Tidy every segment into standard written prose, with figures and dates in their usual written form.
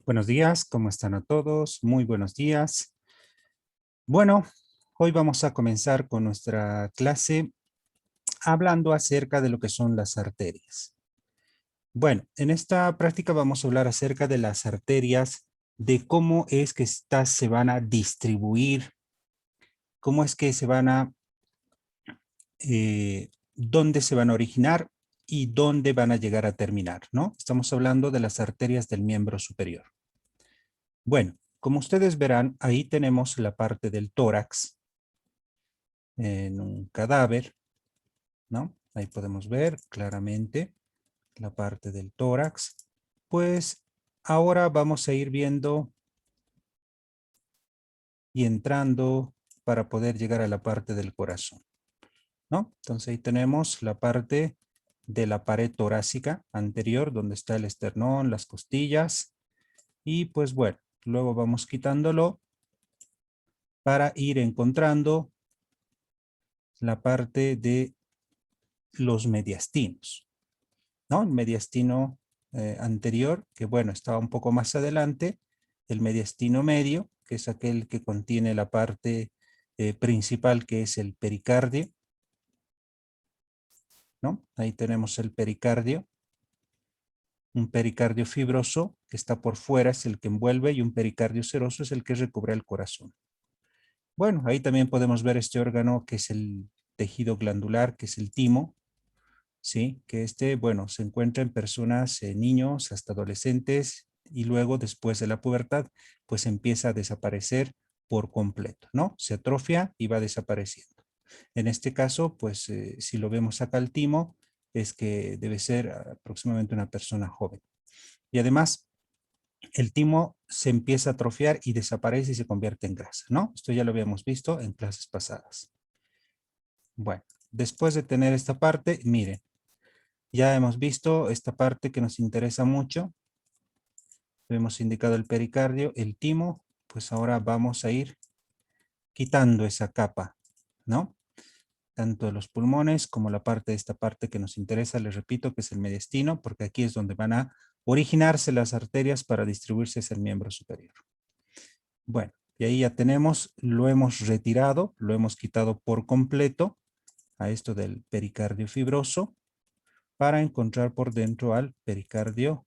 Buenos días, ¿cómo están a todos? Muy buenos días. Bueno, hoy vamos a comenzar con nuestra clase hablando acerca de lo que son las arterias. Bueno, en esta práctica vamos a hablar acerca de las arterias, de cómo es que estas se van a distribuir, cómo es que se van a, dónde se van a originar y dónde van a llegar a terminar, ¿no? Estamos hablando de las arterias del miembro superior. Bueno, como ustedes verán, ahí tenemos la parte del tórax en un cadáver, ¿no? Ahí podemos ver claramente la parte del tórax. Pues ahora vamos a ir viendo y entrando para poder llegar a la parte del corazón, ¿no? Entonces ahí tenemos la parte de la pared torácica anterior, donde está el esternón, las costillas. Y pues bueno, luego vamos quitándolo para ir encontrando la parte de los mediastinos, ¿no? El mediastino anterior, que bueno, estaba un poco más adelante, el mediastino medio, que es aquel que contiene la parte principal, que es el pericardio, ¿no? Ahí tenemos el pericardio, un pericardio fibroso que está por fuera, es el que envuelve, y un pericardio seroso es el que recubre el corazón. Bueno, ahí también podemos ver este órgano que es el tejido glandular, que es el timo, ¿sí? Que bueno, se encuentra en personas, niños, hasta adolescentes, y luego después de la pubertad, pues empieza a desaparecer por completo, ¿no? Se atrofia y va desapareciendo. En este caso, pues si lo vemos acá al timo, es que debe ser aproximadamente una persona joven. Y además, el timo se empieza a atrofiar y desaparece y se convierte en grasa, ¿no? Esto ya lo habíamos visto en clases pasadas. Bueno, después de tener esta parte, miren, ya hemos visto esta parte que nos interesa mucho. Hemos indicado el pericardio, el timo, pues ahora vamos a ir quitando esa capa, ¿no? Tanto de los pulmones como la parte de esta parte que nos interesa, les repito, que es el mediastino, porque aquí es donde van a originarse las arterias para distribuirse hacia el miembro superior. Bueno, y ahí ya tenemos, lo hemos retirado, lo hemos quitado por completo a esto del pericardio fibroso para encontrar por dentro al pericardio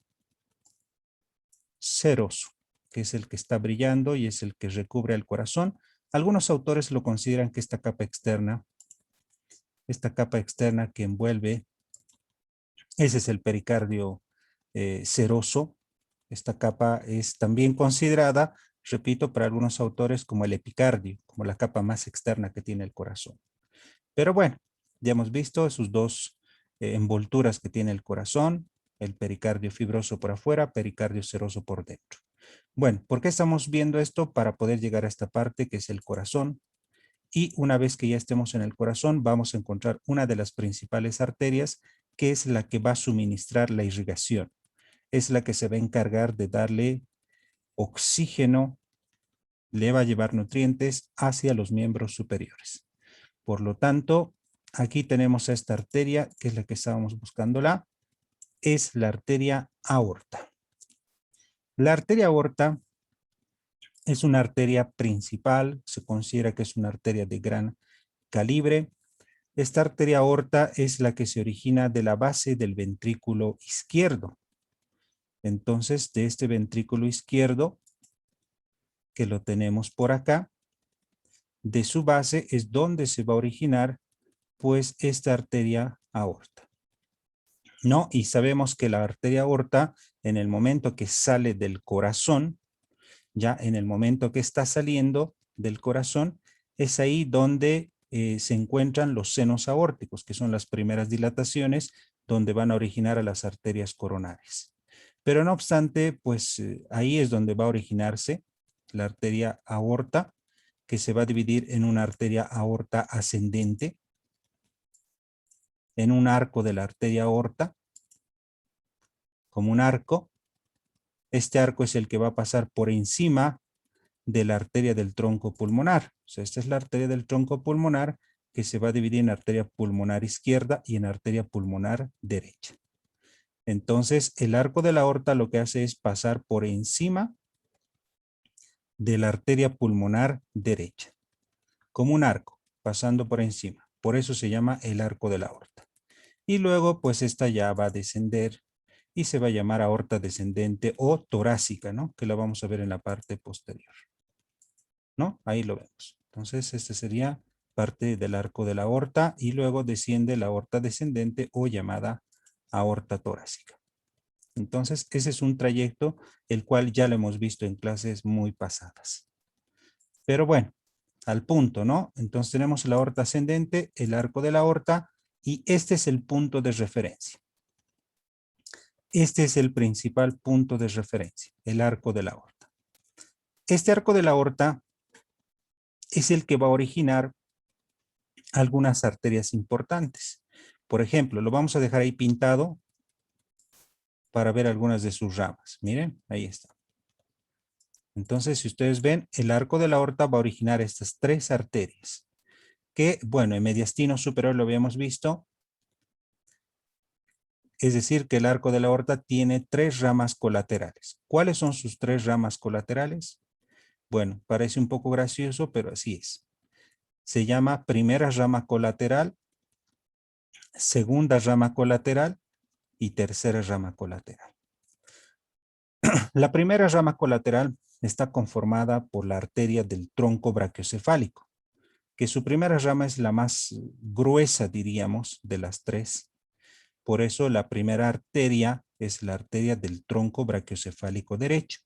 seroso, que es el que está brillando y es el que recubre el corazón. Algunos autores lo consideran que esta capa externa que envuelve, ese es el pericardio seroso. Esta capa es también considerada, repito, para algunos autores como el epicardio, como la capa más externa que tiene el corazón. Pero bueno, ya hemos visto sus dos envolturas que tiene el corazón, el pericardio fibroso por afuera, pericardio seroso por dentro. Bueno, ¿por qué estamos viendo esto? Para poder llegar a esta parte que es el corazón. Y una vez que ya estemos en el corazón, vamos a encontrar una de las principales arterias, que es la que va a suministrar la irrigación. Es la que se va a encargar de darle oxígeno, le va a llevar nutrientes hacia los miembros superiores. Por lo tanto, aquí tenemos a esta arteria, que es la que estábamos buscándola, es la arteria aorta. La arteria aorta es una arteria principal, se considera que es una arteria de gran calibre. Esta arteria aorta es la que se origina de la base del ventrículo izquierdo. Entonces, de este ventrículo izquierdo, que lo tenemos por acá, de su base es donde se va a originar, pues, esta arteria aorta, ¿no? Y sabemos que la arteria aorta, en el momento que sale del corazón, ya en el momento que está saliendo del corazón, es ahí donde se encuentran los senos aórticos, que son las primeras dilataciones donde van a originar a las arterias coronarias. Pero no obstante, pues ahí es donde va a originarse la arteria aorta, que se va a dividir en una arteria aorta ascendente, en un arco de la arteria aorta, como un arco. Este arco es el que va a pasar por encima de la arteria del tronco pulmonar. O sea, esta es la arteria del tronco pulmonar que se va a dividir en arteria pulmonar izquierda y en arteria pulmonar derecha. Entonces, el arco de la aorta lo que hace es pasar por encima de la arteria pulmonar derecha, como un arco, pasando por encima. Por eso se llama el arco de la aorta. Y luego, pues esta ya va a descender y se va a llamar aorta descendente o torácica, ¿no? Que la vamos a ver en la parte posterior, ¿no? Ahí lo vemos. Entonces, este sería parte del arco de la aorta y luego desciende la aorta descendente o llamada aorta torácica. Entonces, ese es un trayecto el cual ya lo hemos visto en clases muy pasadas. Pero bueno, al punto, ¿no? Entonces tenemos la aorta ascendente, el arco de la aorta y este es el punto de referencia. Este es el principal punto de referencia, el arco de la aorta. Este arco de la aorta es el que va a originar algunas arterias importantes. Por ejemplo, lo vamos a dejar ahí pintado para ver algunas de sus ramas. Miren, ahí está. Entonces, si ustedes ven, el arco de la aorta va a originar estas tres arterias. Que, bueno, en mediastino superior lo habíamos visto. Es decir, que el arco de la aorta tiene tres ramas colaterales. ¿Cuáles son sus tres ramas colaterales? Bueno, parece un poco gracioso, pero así es. Se llama primera rama colateral, segunda rama colateral y tercera rama colateral. La primera rama colateral está conformada por la arteria del tronco brachiocefálico, que su primera rama es la más gruesa, diríamos, de las tres. Por eso la primera arteria es la arteria del tronco brachiocefálico derecho.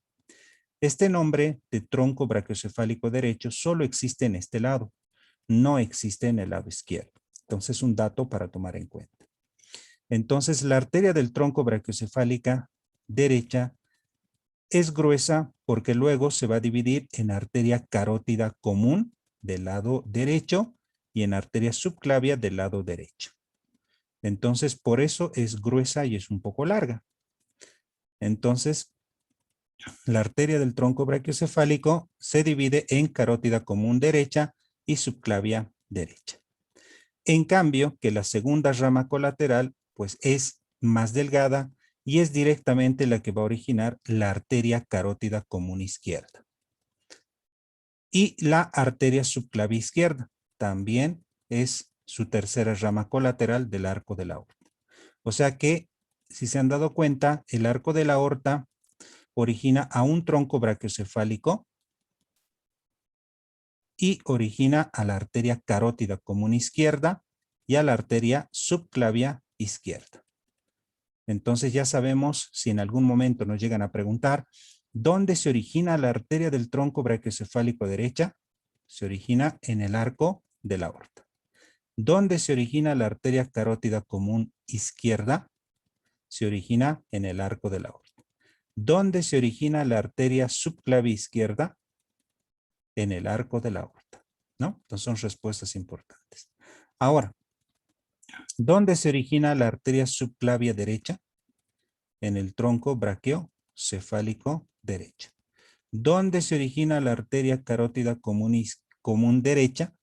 Este nombre de tronco brachiocefálico derecho solo existe en este lado, no existe en el lado izquierdo. Entonces, un dato para tomar en cuenta. Entonces, la arteria del tronco brachiocefálica derecha es gruesa porque luego se va a dividir en arteria carótida común del lado derecho y en arteria subclavia del lado derecho. Entonces, por eso es gruesa y es un poco larga. Entonces, la arteria del tronco brachiocefálico se divide en carótida común derecha y subclavia derecha. En cambio, que la segunda rama colateral, pues es más delgada y es directamente la que va a originar la arteria carótida común izquierda. Y la arteria subclavia izquierda también es su tercera rama colateral del arco de la aorta. O sea que, si se han dado cuenta, el arco de la aorta origina a un tronco brachiocefálico y origina a la arteria carótida común izquierda y a la arteria subclavia izquierda. Entonces ya sabemos, si en algún momento nos llegan a preguntar, ¿dónde se origina la arteria del tronco brachiocefálico derecha? Se origina en el arco de la aorta. ¿Dónde se origina la arteria carótida común izquierda? Se origina en el arco de la aorta. ¿Dónde se origina la arteria subclavia izquierda? En el arco de la aorta, ¿no? Entonces son respuestas importantes. Ahora, ¿dónde se origina la arteria subclavia derecha? En el tronco brachiocefálico derecho. ¿Dónde se origina la arteria carótida común derecha?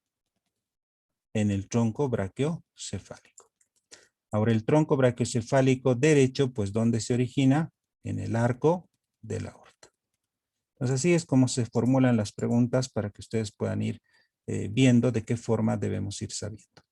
En el tronco brachiocefálico. Ahora, el tronco brachiocefálico derecho, pues, ¿dónde se origina? En el arco de la aorta. Entonces, así es como se formulan las preguntas para que ustedes puedan ir viendo de qué forma debemos ir sabiendo.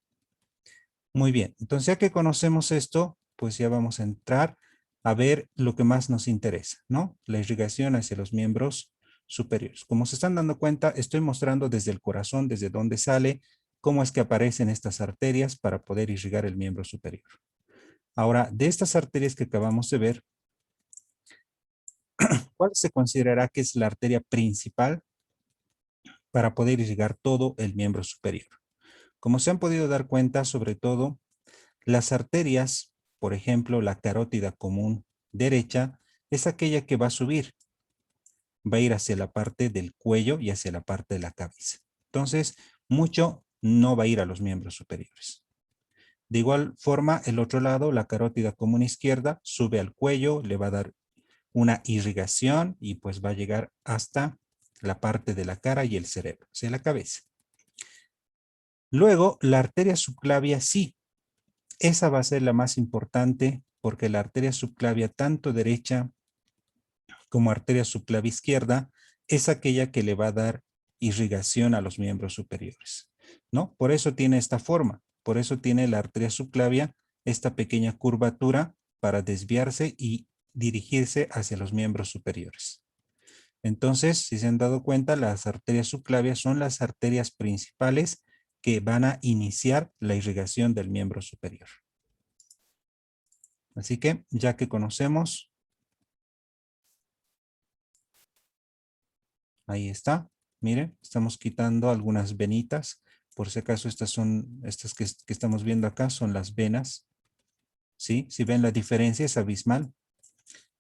Muy bien, entonces ya que conocemos esto, pues ya vamos a entrar a ver lo que más nos interesa, ¿no? La irrigación hacia los miembros superiores. Como se están dando cuenta, estoy mostrando desde el corazón, desde dónde sale, cómo es que aparecen estas arterias para poder irrigar el miembro superior. Ahora, de estas arterias que acabamos de ver, ¿cuál se considerará que es la arteria principal para poder irrigar todo el miembro superior? Como se han podido dar cuenta, sobre todo, las arterias, por ejemplo, la carótida común derecha, es aquella que va a subir, va a ir hacia la parte del cuello y hacia la parte de la cabeza. Entonces, mucho no va a ir a los miembros superiores. De igual forma, el otro lado, la carótida común izquierda, sube al cuello, le va a dar una irrigación y pues va a llegar hasta la parte de la cara y el cerebro, hacia la cabeza. Luego, la arteria subclavia sí, esa va a ser la más importante porque la arteria subclavia tanto derecha como arteria subclavia izquierda es aquella que le va a dar irrigación a los miembros superiores, ¿no? Por eso tiene esta forma, por eso tiene la arteria subclavia esta pequeña curvatura para desviarse y dirigirse hacia los miembros superiores. Entonces, si se han dado cuenta, las arterias subclavias son las arterias principales que van a iniciar la irrigación del miembro superior. Así que, ya que conocemos, ahí está. Miren, estamos quitando algunas venitas. Por si acaso, estas que estamos viendo acá son las venas. ¿Sí? Si ven la diferencia es abismal.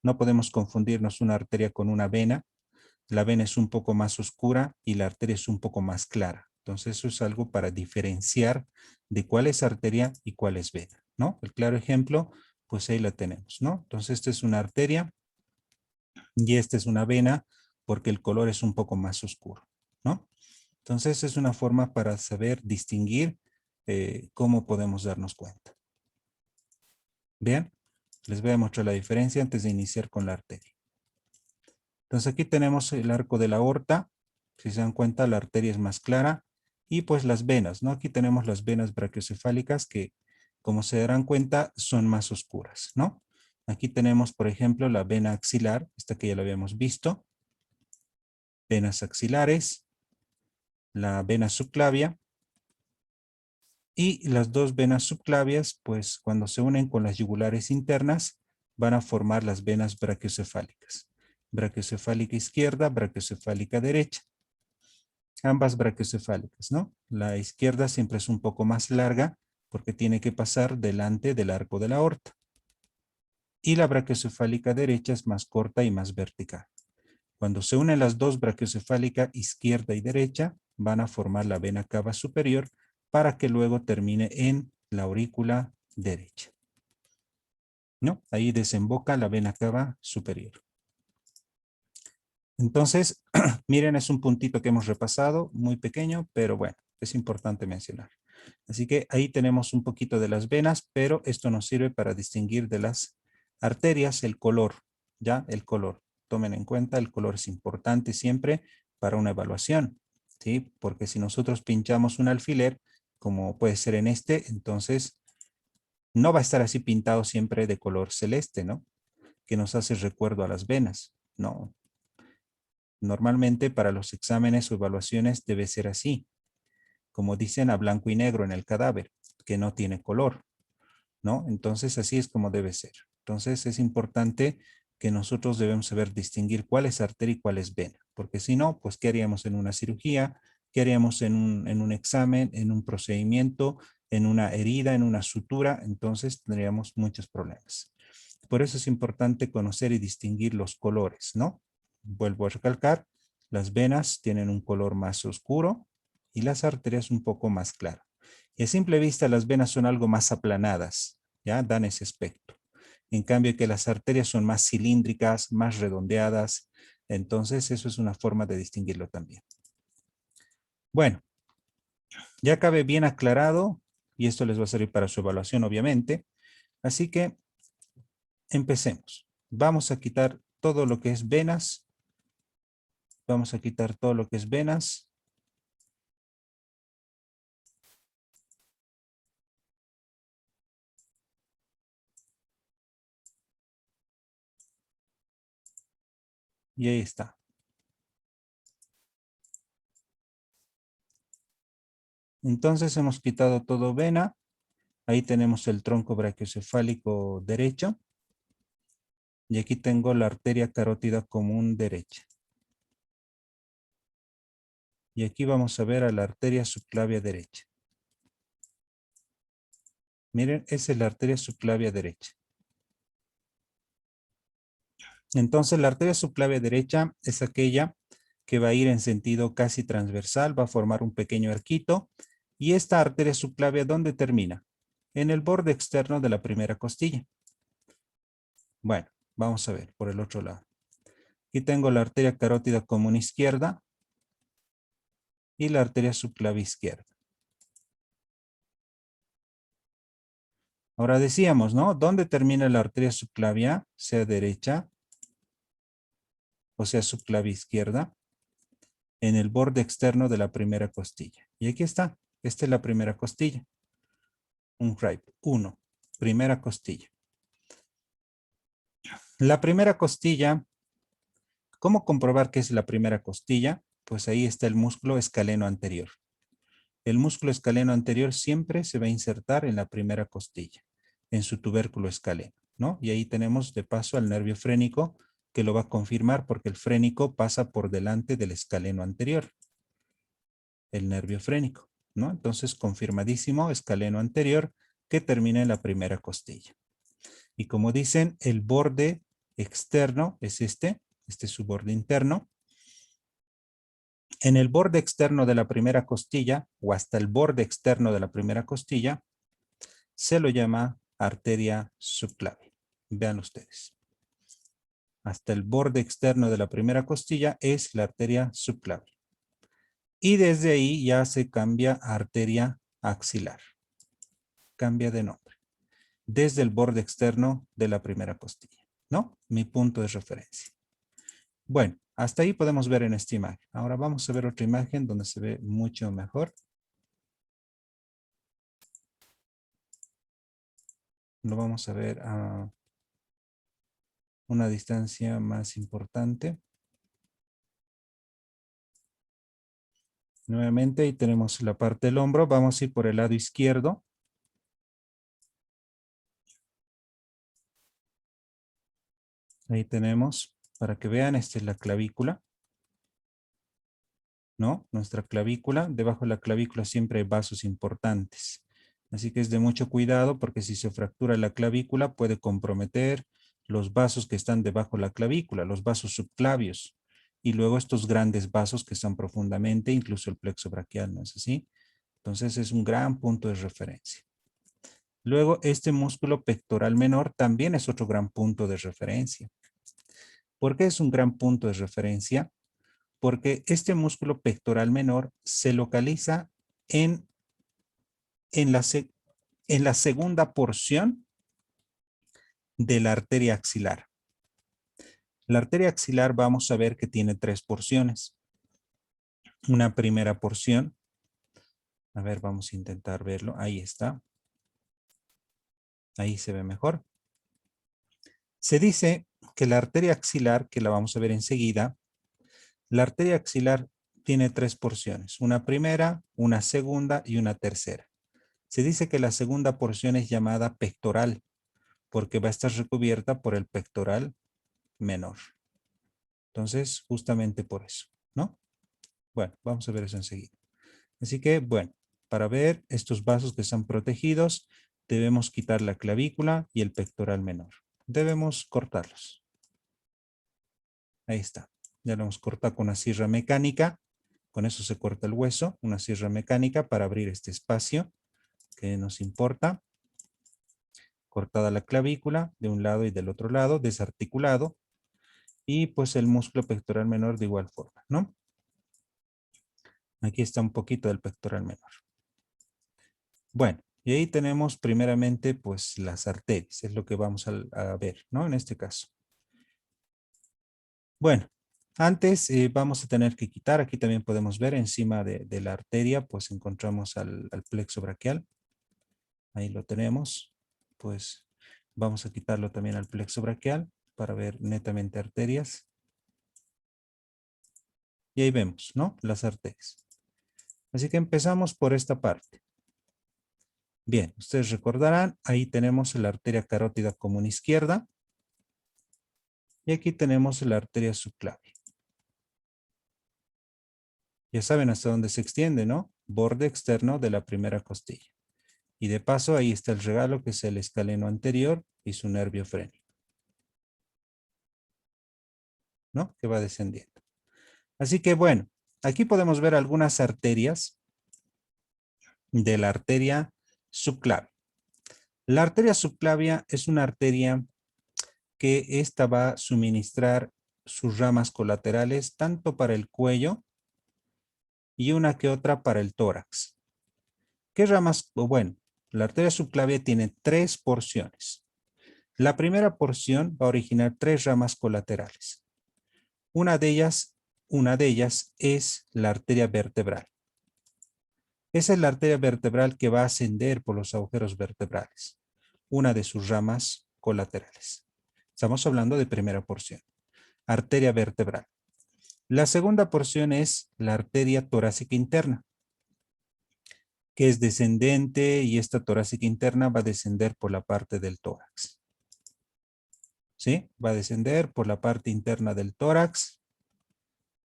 No podemos confundirnos una arteria con una vena. La vena es un poco más oscura y la arteria es un poco más clara. Entonces eso es algo para diferenciar de cuál es arteria y cuál es vena, ¿no? El claro ejemplo, pues ahí la tenemos, ¿no? Entonces esta es una arteria y esta es una vena porque el color es un poco más oscuro, ¿no? Entonces es una forma para saber distinguir cómo podemos darnos cuenta. Bien, les voy a mostrar la diferencia antes de iniciar con la arteria. Entonces aquí tenemos el arco de la aorta. Si se dan cuenta, la arteria es más clara. Y pues las venas, ¿no? Aquí tenemos las venas brachiocefálicas que, como se darán cuenta, son más oscuras, ¿no? Aquí tenemos, por ejemplo, la vena axilar, esta que ya la habíamos visto. Venas axilares, la vena subclavia. Y las dos venas subclavias, pues cuando se unen con las yugulares internas, van a formar las venas brachiocefálicas. Brachiocefálica izquierda, brachiocefálica derecha. Ambas brachiocefálicas, ¿no? La izquierda siempre es un poco más larga porque tiene que pasar delante del arco de la aorta. Y la brachiocefálica derecha es más corta y más vertical. Cuando se unen las dos brachiocefálica izquierda y derecha, van a formar la vena cava superior para que luego termine en la aurícula derecha. ¿No? Ahí desemboca la vena cava superior. Entonces, miren, es un puntito que hemos repasado, muy pequeño, pero bueno, es importante mencionar. Así que ahí tenemos un poquito de las venas, pero esto nos sirve para distinguir de las arterias el color, ¿ya? El color. Tomen en cuenta, el color es importante siempre para una evaluación, ¿sí? Porque si nosotros pinchamos un alfiler, como puede ser en este, entonces no va a estar así pintado siempre de color celeste, ¿no? Que nos hace recuerdo a las venas. No, normalmente para los exámenes o evaluaciones debe ser así, como dicen a blanco y negro en el cadáver, que no tiene color, ¿no? Entonces así es como debe ser. Entonces es importante que nosotros debemos saber distinguir cuál es arteria y cuál es vena, porque si no, pues ¿qué haríamos en una cirugía? ¿Qué haríamos en un examen, en un procedimiento, en una herida, en una sutura? Entonces tendríamos muchos problemas. Por eso es importante conocer y distinguir los colores, ¿no? Vuelvo a recalcar, las venas tienen un color más oscuro y las arterias un poco más claro. Y a simple vista las venas son algo más aplanadas, ¿ya? Dan ese aspecto. En cambio que las arterias son más cilíndricas, más redondeadas. Entonces eso es una forma de distinguirlo también. Bueno, ya cabe bien aclarado y esto les va a servir para su evaluación obviamente. Así que empecemos. Vamos a quitar todo lo que es venas. Vamos a quitar todo lo que es venas. Y ahí está. Entonces hemos quitado todo vena. Ahí tenemos el tronco brachiocefálico derecho. Y aquí tengo la arteria carótida común derecha. Y aquí vamos a ver a la arteria subclavia derecha. Miren, esa es la arteria subclavia derecha. Entonces la arteria subclavia derecha es aquella que va a ir en sentido casi transversal, va a formar un pequeño arquito. Y esta arteria subclavia, ¿dónde termina? En el borde externo de la primera costilla. Bueno, vamos a ver por el otro lado. Aquí tengo la arteria carótida común izquierda y la arteria subclavia izquierda. Ahora decíamos, ¿no? ¿Dónde termina la arteria subclavia? Sea derecha, o sea subclavia izquierda, en el borde externo de la primera costilla. Y aquí está. Esta es la primera costilla. Un right. 1. Primera costilla. La primera costilla, ¿cómo comprobar que es la primera costilla? Pues ahí está el músculo escaleno anterior. El músculo escaleno anterior siempre se va a insertar en la primera costilla, en su tubérculo escaleno, ¿no? Y ahí tenemos de paso al nervio frénico, que lo va a confirmar porque el frénico pasa por delante del escaleno anterior, el nervio frénico, ¿no? Entonces, confirmadísimo, escaleno anterior que termina en la primera costilla. Y como dicen, el borde externo es este es su borde interno. En el borde externo de la primera costilla, o hasta el borde externo de la primera costilla, se lo llama arteria subclavia. Vean ustedes. Hasta el borde externo de la primera costilla es la arteria subclavia. Y desde ahí ya se cambia a arteria axilar. Cambia de nombre. Desde el borde externo de la primera costilla, ¿no? Mi punto de referencia. Bueno, hasta ahí podemos ver en esta imagen. Ahora vamos a ver otra imagen donde se ve mucho mejor. Lo vamos a ver a una distancia más importante. Nuevamente ahí tenemos la parte del hombro. Vamos a ir por el lado izquierdo. Ahí tenemos, para que vean, esta es la clavícula, ¿no? Nuestra clavícula. Debajo de la clavícula siempre hay vasos importantes. Así que es de mucho cuidado porque si se fractura la clavícula puede comprometer los vasos que están debajo de la clavícula, los vasos subclavios. Y luego estos grandes vasos que están profundamente, incluso el plexo braquial, ¿no es así? Entonces es un gran punto de referencia. Luego este músculo pectoral menor también es otro gran punto de referencia. ¿Por qué es un gran punto de referencia? Porque este músculo pectoral menor se localiza en, en, la, en la segunda porción de la arteria axilar. La arteria axilar vamos a ver que tiene 3 porciones. Una primera porción. A ver, vamos a intentar verlo. Ahí está. Ahí se ve mejor. Se dice que la arteria axilar, que la vamos a ver enseguida, la arteria axilar tiene 3 porciones. Una primera, una segunda y una tercera. Se dice que la segunda porción es llamada pectoral, porque va a estar recubierta por el pectoral menor. Entonces, justamente por eso, ¿no? Bueno, vamos a ver eso enseguida. Así que, bueno, para ver estos vasos que están protegidos, debemos quitar la clavícula y el pectoral menor. Debemos cortarlos. Ahí está. Ya lo hemos cortado con una sierra mecánica. Con eso se corta el hueso, una sierra mecánica para abrir este espacio que nos importa. Cortada la clavícula de un lado y del otro lado, desarticulado. Y pues el músculo pectoral menor de igual forma, ¿no? Aquí está un poquito del pectoral menor. Bueno, y ahí tenemos primeramente pues las arterias, es lo que vamos a ver, ¿no? En este caso. Bueno, antes vamos a tener que quitar, aquí también podemos ver encima de la arteria, pues encontramos al plexo braquial. Ahí lo tenemos. Pues vamos a quitarlo también al plexo braquial para ver netamente arterias. Y ahí vemos, ¿no? Las arterias. Así que empezamos por esta parte. Bien, ustedes recordarán, ahí tenemos la arteria carótida común izquierda. Y aquí tenemos la arteria subclavia. Ya saben hasta dónde se extiende, ¿no? Borde externo de la primera costilla. Y de paso ahí está el regalo que es el escaleno anterior y su nervio frénico, ¿no? Que va descendiendo. Así que bueno, aquí podemos ver algunas arterias de la arteria subclavia. La arteria subclavia es una arteria que esta va a suministrar sus ramas colaterales tanto para el cuello y una que otra para el tórax. ¿Qué ramas? Bueno, La arteria subclavia tiene 3 porciones. La primera porción va a originar 3 ramas colaterales. Una de ellas es la arteria vertebral. Esa es la arteria vertebral que va a ascender por los agujeros vertebrales. Una de sus ramas colaterales. Estamos hablando de primera porción. Arteria vertebral. La segunda porción es la arteria torácica interna, que es descendente, y esta torácica interna va a descender por la parte del tórax. ¿Sí? Va a descender por la parte interna del tórax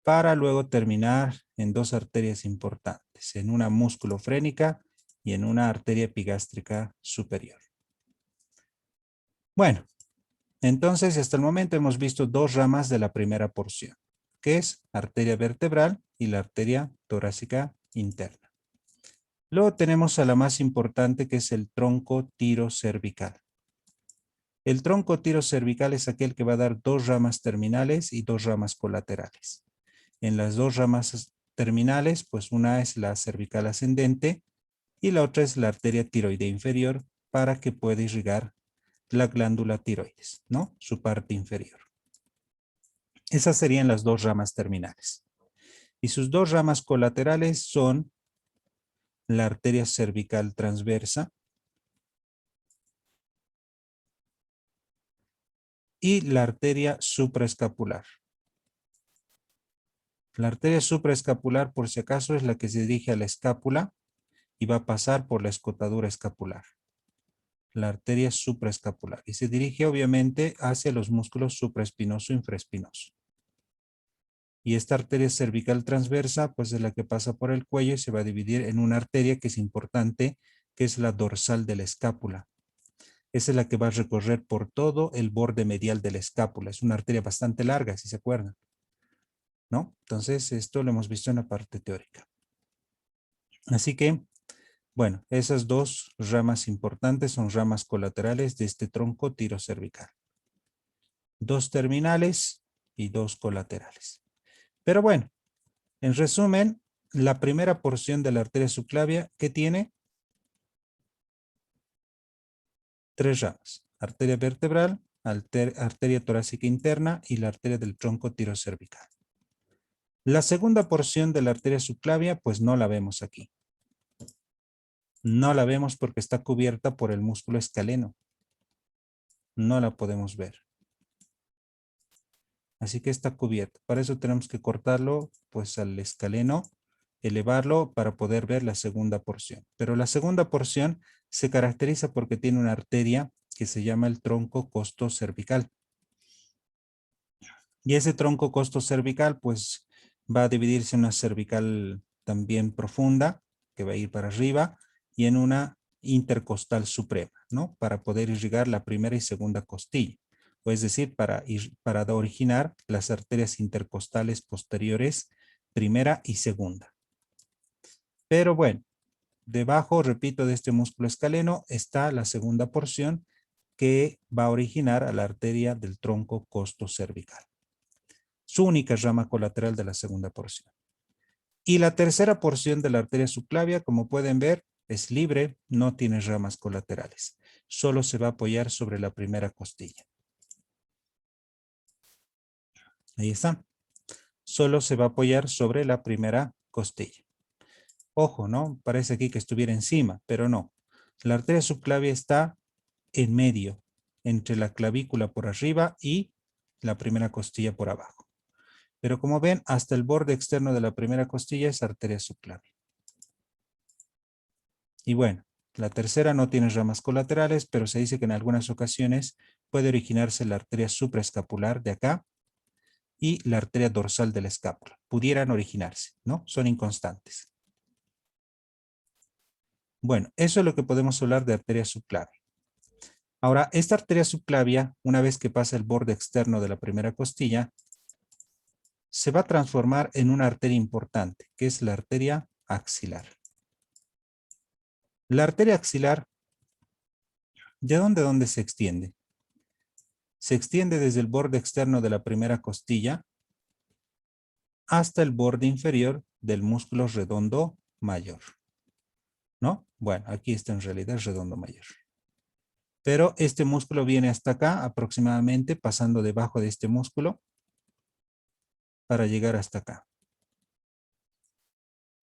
para luego terminar en 2 arterias importantes, en una musculofrénica y en una arteria epigástrica superior. Bueno, entonces hasta el momento hemos visto 2 ramas de la primera porción, que es arteria vertebral y la arteria torácica interna. Luego tenemos a la más importante, que es el tronco tirocervical. El tronco tirocervical es aquel que va a dar 2 ramas terminales y 2 ramas colaterales. En las 2 ramas terminales, pues una es la cervical ascendente y la otra es la arteria tiroidea inferior, para que pueda irrigar la glándula tiroides, ¿no? Su parte inferior. Esas serían las 2 ramas terminales. Y sus 2 ramas colaterales son la arteria cervical transversa y la arteria supraescapular. La arteria supraescapular, por si acaso, es la que se dirige a la escápula y va a pasar por la escotadura escapular. La arteria supraescapular. Y se dirige obviamente hacia los músculos supraespinoso e infraespinoso. Y esta arteria cervical transversa, pues es la que pasa por el cuello y se va a dividir en una arteria que es importante, que es la dorsal de la escápula. Esa es la que va a recorrer por todo el borde medial de la escápula. Es una arteria bastante larga, si se acuerdan, ¿no? Entonces, esto lo hemos visto en la parte teórica. Así que, bueno, esas 2 ramas importantes son ramas colaterales de este tronco tirocervical. 2 terminales y 2 colaterales. Pero bueno, en resumen, la primera porción de la arteria subclavia, ¿qué tiene? 3 ramas. Arteria vertebral, arteria torácica interna y la arteria del tronco tirocervical. La segunda porción de la arteria subclavia, pues no la vemos aquí. No la vemos porque está cubierta por el músculo escaleno. No la podemos ver. Así que está cubierta. Para eso tenemos que cortarlo pues al escaleno, elevarlo para poder ver la segunda porción. Pero la segunda porción se caracteriza porque tiene una arteria que se llama el tronco costocervical. Y ese tronco costocervical pues va a dividirse en una cervical también profunda, que va a ir para arriba, y en una intercostal suprema, ¿no? Para poder irrigar la primera y segunda costilla. O es decir, para originar las arterias intercostales posteriores, primera y segunda. Pero bueno, debajo, repito, de este músculo escaleno está la segunda porción, que va a originar a la arteria del tronco costocervical. Su única rama colateral de la segunda porción. Y la tercera porción de la arteria subclavia, como pueden ver, es libre, no tiene ramas colaterales. Solo se va a apoyar sobre la primera costilla. Ahí está. Solo se va a apoyar sobre la primera costilla. Ojo, ¿no? Parece aquí que estuviera encima, pero no. La arteria subclavia está en medio, entre la clavícula por arriba y la primera costilla por abajo. Pero como ven, hasta el borde externo de la primera costilla es arteria subclavia. Y bueno, la tercera no tiene ramas colaterales, pero se dice que en algunas ocasiones puede originarse la arteria supraescapular de acá y la arteria dorsal de la escápula. Pudieran originarse, ¿no? Son inconstantes. Bueno, eso es lo que podemos hablar de arteria subclavia. Ahora, esta arteria subclavia, una vez que pasa el borde externo de la primera costilla, se va a transformar en una arteria importante, que es la arteria axilar. La arteria axilar, ¿de dónde se extiende? Se extiende desde el borde externo de la primera costilla hasta el borde inferior del músculo redondo mayor. ¿no? Bueno, aquí está en realidad el redondo mayor. Pero este músculo viene hasta acá aproximadamente, pasando debajo de este músculo para llegar hasta acá.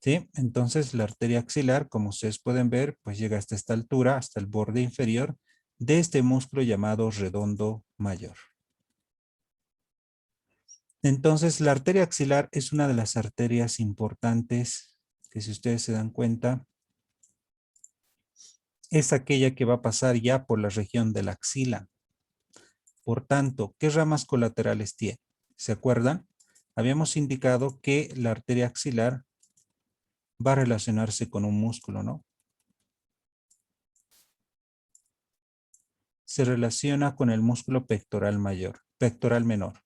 ¿Sí? Entonces la arteria axilar, como ustedes pueden ver, pues llega hasta esta altura, hasta el borde inferior de este músculo llamado redondo mayor. Entonces la arteria axilar es una de las arterias importantes que, si ustedes se dan cuenta, es aquella que va a pasar ya por la región de la axila. Por tanto, ¿qué ramas colaterales tiene? ¿Se acuerdan? Habíamos indicado que la arteria axilar va a relacionarse con un músculo, ¿no? Se relaciona con el músculo pectoral menor,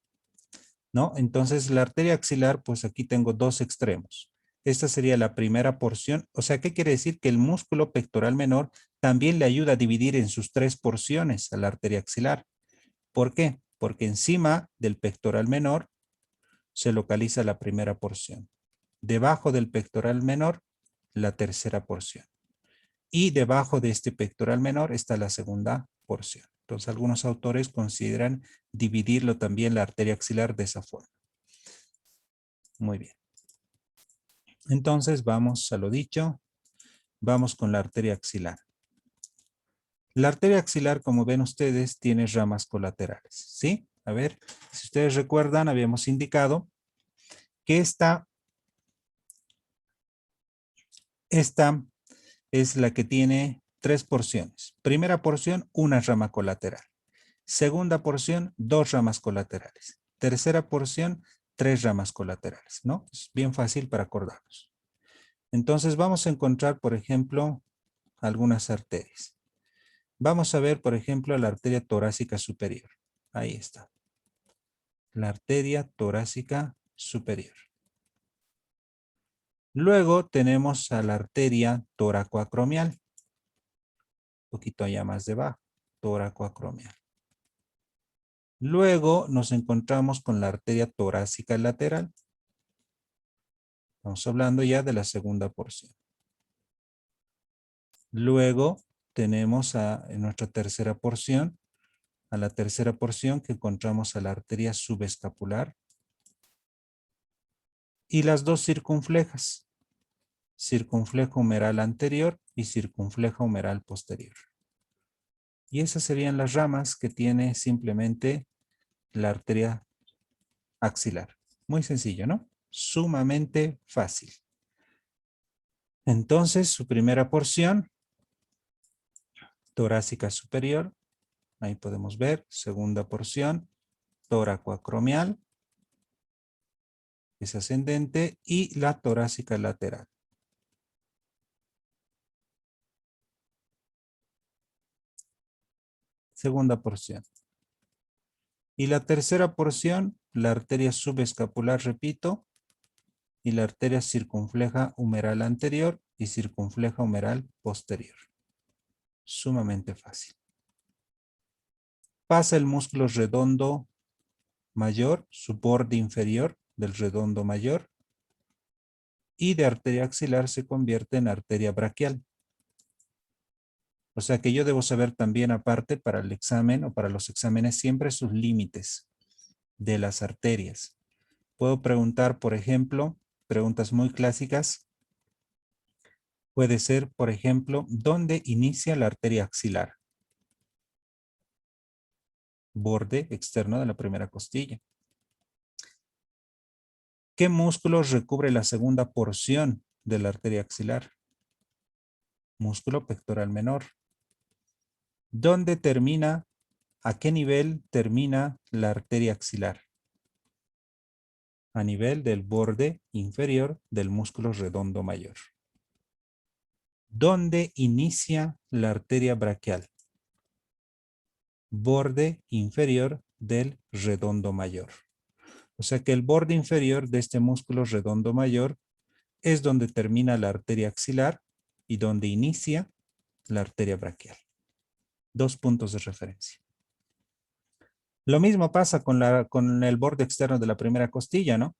¿no? Entonces la arteria axilar, pues aquí tengo dos extremos. Esta sería la primera porción. O sea, ¿qué quiere decir? Que el músculo pectoral menor también le ayuda a dividir en sus tres porciones a la arteria axilar. ¿Por qué? Porque encima del pectoral menor se localiza la primera porción. Debajo del pectoral menor, la tercera porción. Y debajo de este pectoral menor está la segunda porción. Entonces, algunos autores consideran dividirlo también la arteria axilar de esa forma. Muy bien. Entonces, vamos a lo dicho. Vamos con la arteria axilar. La arteria axilar, como ven ustedes, tiene ramas colaterales, ¿sí? A ver, si ustedes recuerdan, habíamos indicado que esta es la que tiene tres porciones. Primera porción, una rama colateral. Segunda porción, dos ramas colaterales. Tercera porción, tres ramas colaterales, ¿no? Es bien fácil para acordarnos. Entonces vamos a encontrar, por ejemplo, algunas arterias. Vamos a ver, por ejemplo, la arteria torácica superior. Ahí está. La arteria torácica superior. Luego tenemos a la arteria toracoacromial. Un poquito allá más debajo. Toracoacromial. Luego nos encontramos con la arteria torácica lateral. Estamos hablando ya de la segunda porción. Luego tenemos en nuestra tercera porción, a la tercera porción que encontramos a la arteria subescapular y las dos circunflejas, circunflejo humeral anterior y circunflejo humeral posterior. Y esas serían las ramas que tiene simplemente la arteria axilar. Muy sencillo, ¿no? Sumamente fácil. Entonces, su primera porción, torácica superior, ahí podemos ver, segunda porción, toracoacromial, es ascendente, y la torácica lateral. Segunda porción. Y la tercera porción, la arteria subescapular, repito, y la arteria circunfleja humeral anterior y circunfleja humeral posterior. Sumamente fácil. Pasa el músculo redondo mayor, su borde inferior del redondo mayor, y de arteria axilar se convierte en arteria braquial. O sea que yo debo saber también, aparte, para el examen o para los exámenes, siempre sus límites de las arterias. Puedo preguntar, por ejemplo, preguntas muy clásicas. Puede ser, por ejemplo, ¿dónde inicia la arteria axilar? Borde externo de la primera costilla. ¿Qué músculo recubre la segunda porción de la arteria axilar? Músculo pectoral menor. ¿Dónde termina, a qué nivel termina la arteria axilar? A nivel del borde inferior del músculo redondo mayor. ¿Dónde inicia la arteria braquial? Borde inferior del redondo mayor. O sea que el borde inferior de este músculo redondo mayor es donde termina la arteria axilar y donde inicia la arteria braquial. Dos puntos de referencia. Lo mismo pasa con el borde externo de la primera costilla, ¿no?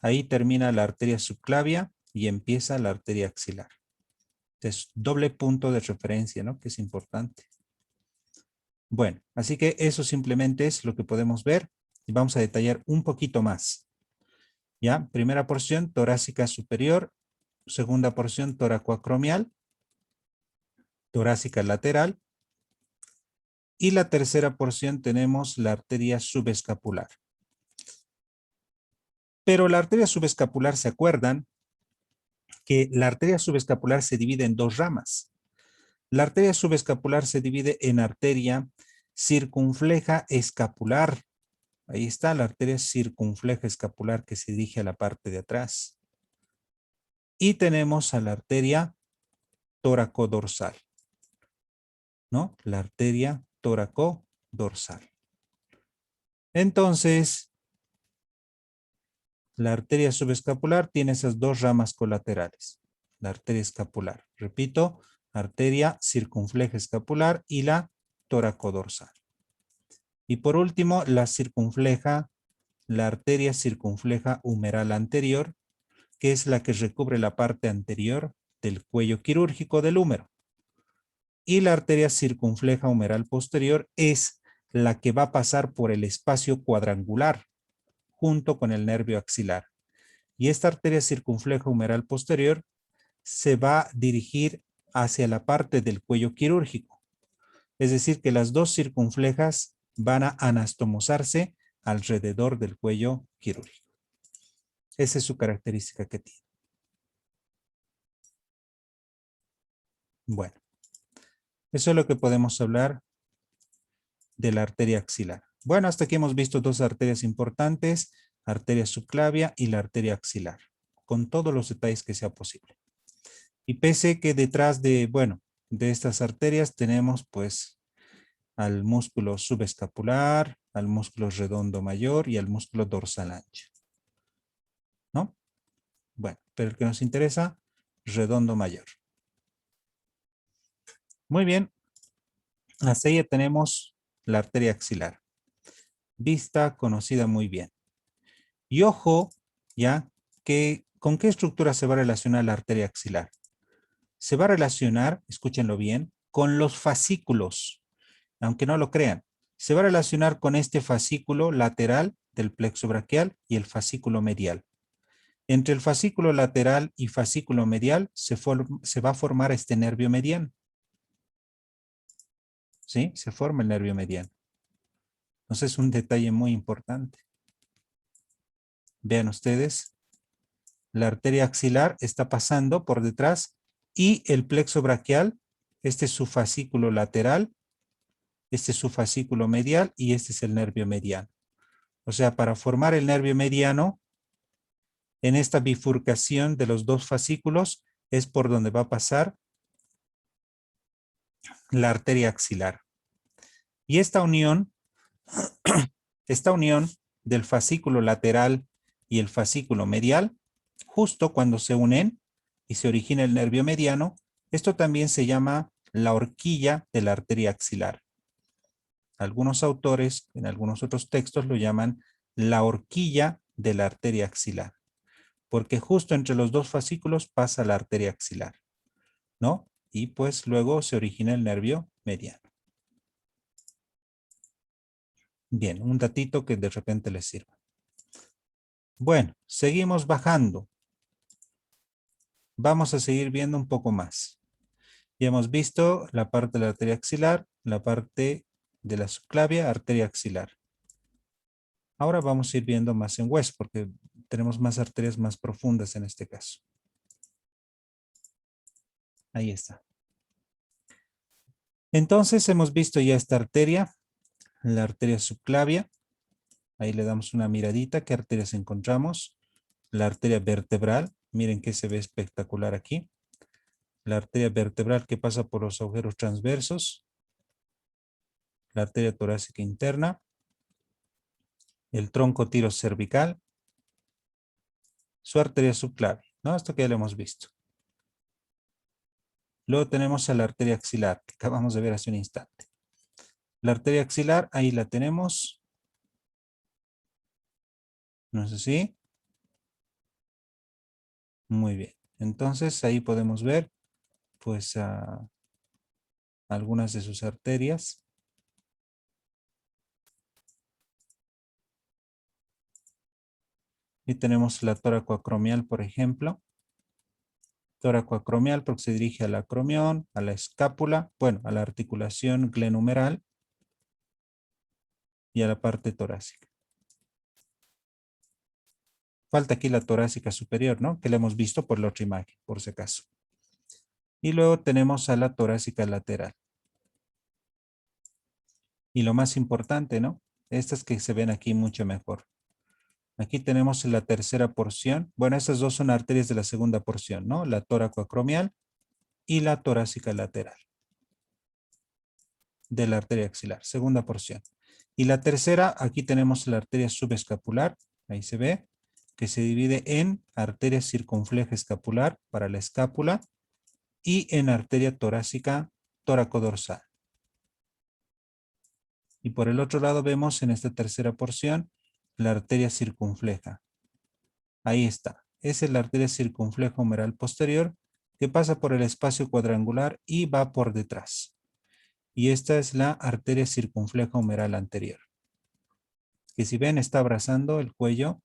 Ahí termina la arteria subclavia y empieza la arteria axilar. Es doble punto de referencia, ¿no? Que es importante. Bueno, así que eso simplemente es lo que podemos ver y vamos a detallar un poquito más. ¿Ya? Primera porción, torácica superior. Segunda porción, toracoacromial. Torácica lateral. Y la tercera porción tenemos la arteria subescapular. Pero la arteria subescapular, ¿se acuerdan? Que la arteria subescapular se divide en dos ramas. La arteria subescapular se divide en arteria circunfleja escapular. Ahí está la arteria circunfleja escapular que se dirige a la parte de atrás. Y tenemos a la arteria tóraco-dorsal, ¿no? La arteria tóraco-dorsal. Entonces, la arteria subescapular tiene esas dos ramas colaterales. La arteria escapular. Repito, arteria circunfleja escapular y la tóraco-dorsal. Y por último, la arteria circunfleja humeral anterior, que es la que recubre la parte anterior del cuello quirúrgico del húmero. Y la arteria circunfleja humeral posterior es la que va a pasar por el espacio cuadrangular junto con el nervio axilar. Y esta arteria circunfleja humeral posterior se va a dirigir hacia la parte del cuello quirúrgico. Es decir, que las dos circunflejas van a anastomosarse alrededor del cuello quirúrgico. Esa es su característica que tiene. Bueno, eso es lo que podemos hablar de la arteria axilar. Bueno, hasta aquí hemos visto dos arterias importantes, arteria subclavia y la arteria axilar, con todos los detalles que sea posible. Y pese que detrás de, bueno, de estas arterias tenemos pues al músculo subescapular, al músculo redondo mayor y al músculo dorsal ancho, ¿no? Bueno, pero el que nos interesa, redondo mayor. Muy bien, hasta ahí ya tenemos la arteria axilar. Vista, conocida muy bien. Y ojo, ya, que ¿con qué estructura se va a relacionar la arteria axilar? Se va a relacionar, escúchenlo bien, con los fascículos, aunque no lo crean. Se va a relacionar con este fascículo lateral del plexo braquial y el fascículo medial. Entre el fascículo lateral y fascículo medial se va a formar este nervio mediano. ¿Sí? Se forma el nervio mediano. Entonces es un detalle muy importante. Vean ustedes, la arteria axilar está pasando por detrás y el plexo braquial, este es su fascículo lateral, este es su fascículo medial y este es el nervio mediano. O sea, para formar el nervio mediano, en esta bifurcación de los dos fascículos es por donde va a pasar la arteria axilar. Y esta unión del fascículo lateral y el fascículo medial, justo cuando se unen y se origina el nervio mediano, esto también se llama la horquilla de la arteria axilar. Algunos autores, en algunos otros textos, lo llaman la horquilla de la arteria axilar, porque justo entre los dos fascículos pasa la arteria axilar, ¿no? Y pues luego se origina el nervio mediano. Bien, un datito que de repente les sirva. Bueno, seguimos bajando. Vamos a seguir viendo un poco más. Ya hemos visto la parte de la arteria axilar, la parte de la subclavia, arteria axilar. Ahora vamos a ir viendo más en hueso porque tenemos más arterias más profundas en este caso. Ahí está. Entonces hemos visto ya esta arteria, la arteria subclavia. Ahí le damos una miradita, ¿qué arterias encontramos? La arteria vertebral, miren que se ve espectacular aquí. La arteria vertebral que pasa por los agujeros transversos. La arteria torácica interna. El tronco tiro cervical. Su arteria subclavia, ¿no? Esto que ya lo hemos visto. Luego tenemos a la arteria axilar, que acabamos de ver hace un instante. La arteria axilar, ahí la tenemos. ¿No es así? Muy bien. Entonces ahí podemos ver pues algunas de sus arterias. Y tenemos la toracoacromial, por ejemplo. Toracoacromial porque se dirige al acromión, a la escápula, bueno, a la articulación glenumeral y a la parte torácica. Falta aquí la torácica superior, ¿no? Que la hemos visto por la otra imagen, por si acaso. Y luego tenemos a la torácica lateral. Y lo más importante, ¿no? Estas que se ven aquí mucho mejor. Aquí tenemos la tercera porción. Bueno, estas dos son arterias de la segunda porción, ¿no? La toracoacromial y la torácica lateral de la arteria axilar, segunda porción. Y la tercera, aquí tenemos la arteria subescapular, ahí se ve, que se divide en arteria circunfleja escapular para la escápula y en arteria torácica toracodorsal. Y por el otro lado vemos en esta tercera porción la arteria circunfleja. Ahí está. Esa es la arteria circunfleja humeral posterior que pasa por el espacio cuadrangular y va por detrás. Y esta es la arteria circunfleja humeral anterior, que si ven está abrazando el cuello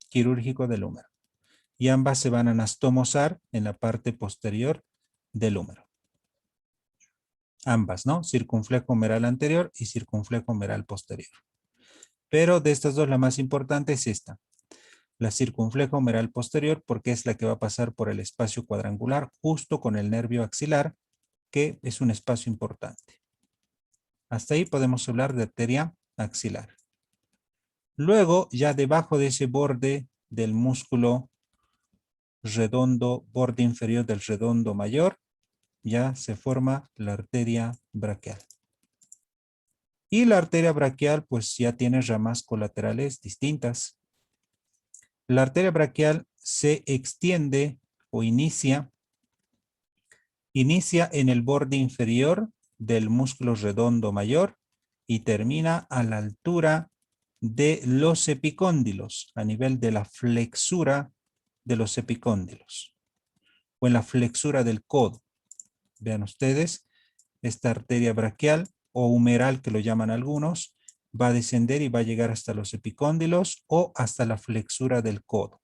quirúrgico del húmero. Y ambas se van a anastomosar en la parte posterior del húmero. Ambas, ¿no? Circunflejo humeral anterior y circunflejo humeral posterior. Pero de estas dos la más importante es esta. La circunfleja humeral posterior porque es la que va a pasar por el espacio cuadrangular justo con el nervio axilar, que es un espacio importante. Hasta ahí podemos hablar de arteria axilar. Luego, ya debajo de ese borde del músculo redondo, borde inferior del redondo mayor, ya se forma la arteria braquial. Y la arteria braquial pues ya tiene ramas colaterales distintas. La arteria braquial se extiende o inicia en el borde inferior del músculo redondo mayor y termina a la altura de los epicóndilos, a nivel de la flexura de los epicóndilos o en la flexura del codo. Vean ustedes, esta arteria braquial o humeral que lo llaman algunos, va a descender y va a llegar hasta los epicóndilos o hasta la flexura del codo.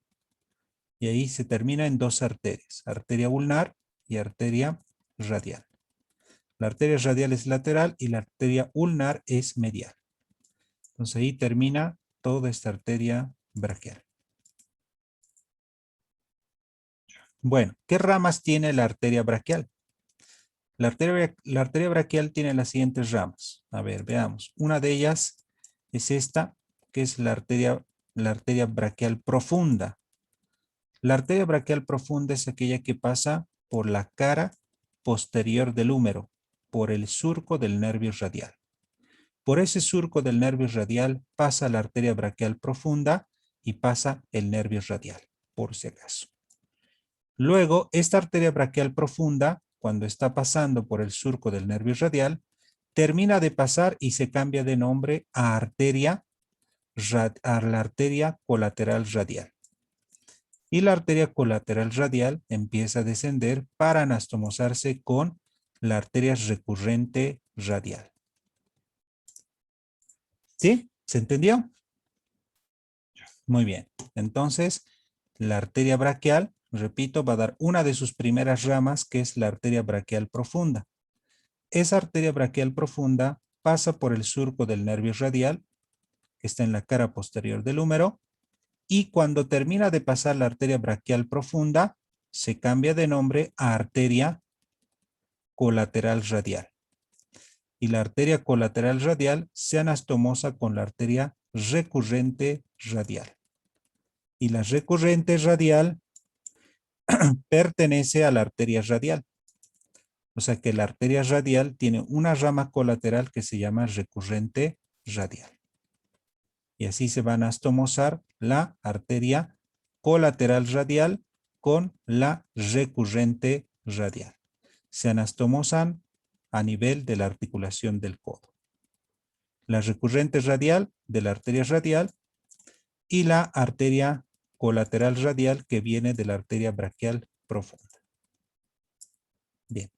Y ahí se termina en dos arterias, arteria ulnar y arteria radial. La arteria radial es lateral y la arteria ulnar es medial. Entonces ahí termina toda esta arteria braquial. Bueno, ¿qué ramas tiene la arteria braquial? La arteria braquial tiene las siguientes ramas. A ver, veamos. Una de ellas es esta, que es la arteria braquial profunda. La arteria braquial profunda es aquella que pasa por la cara posterior del húmero, por el surco del nervio radial. Por ese surco del nervio radial pasa la arteria braquial profunda y pasa el nervio radial, por si acaso. Luego, esta arteria braquial profunda, cuando está pasando por el surco del nervio radial, termina de pasar y se cambia de nombre a la arteria colateral radial. Y la arteria colateral radial empieza a descender para anastomosarse con la arteria recurrente radial. ¿Sí? ¿Se entendió? Muy bien. Entonces, la arteria braquial, repito, va a dar una de sus primeras ramas, que es la arteria braquial profunda. Esa arteria braquial profunda pasa por el surco del nervio radial, que está en la cara posterior del húmero, y cuando termina de pasar la arteria braquial profunda, se cambia de nombre a arteria colateral radial. Y la arteria colateral radial se anastomosa con la arteria recurrente radial. Y la recurrente radial pertenece a la arteria radial. O sea que la arteria radial tiene una rama colateral que se llama recurrente radial. Y así se va a anastomosar la arteria colateral radial con la recurrente radial. Se anastomosan a nivel de la articulación del codo. La recurrente radial de la arteria radial y la arteria colateral radial que viene de la arteria braquial profunda. Bien.